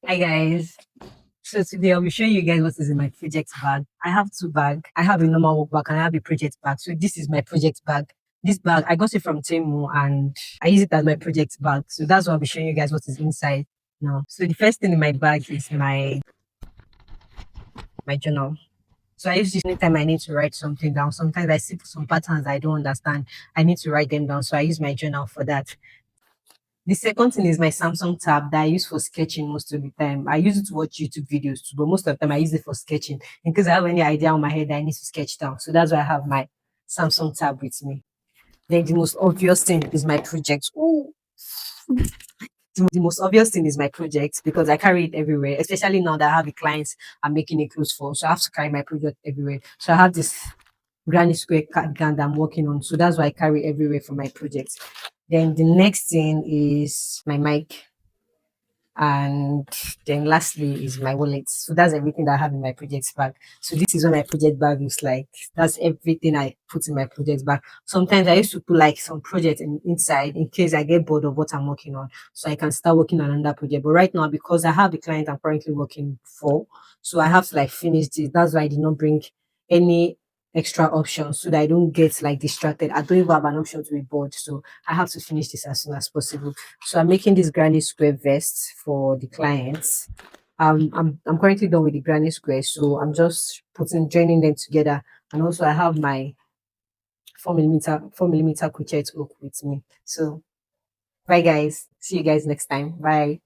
Hi guys. So today I'll be showing you guys what is in my project bag. I have two bags. I have a normal work bag and I have a project bag. So this is my project bag. This bag I got it from Temu and I use it as my project bag. So that's what I'll be showing you guys what is inside now. So the first thing in my bag is my journal. So I use this anytime I need to write something down. Sometimes I see some patterns I don't understand. I need to write them down. So I use my journal for that. The second thing is my Samsung tab that I use for sketching most of the time. I use it to watch YouTube videos too, but most of the time I use it for sketching in case I have any idea on my head that I need to sketch down. So that's why I have my Samsung tab with me. Then the most obvious thing is my project. Oh, the most obvious thing is my project because I carry it everywhere, especially now that I have a client I'm making a clothes for. So I have to carry my project everywhere. So I have this granny square cardigan that I'm working on. So that's why I carry everywhere for my project. Then the next thing is my mic. And then lastly is my wallet. So that's everything that I have in my project bag. So this is what my project bag looks like. That's everything I put in my project bag. Sometimes I used to put like some project inside in case I get bored of what I'm working on. So I can start working on another project. But right now, because I have the client I'm currently working for, so I have to like finish this. That's why I did not bring any extra options so that I don't get like distracted. I don't even have an option to be bored. So I have to finish this as soon as possible. So I'm making this granny square vest for the clients. I'm currently done with the granny square, so I'm just joining them together. And also I have my 4mm crochet hook with me. So bye guys. See you guys next time. Bye.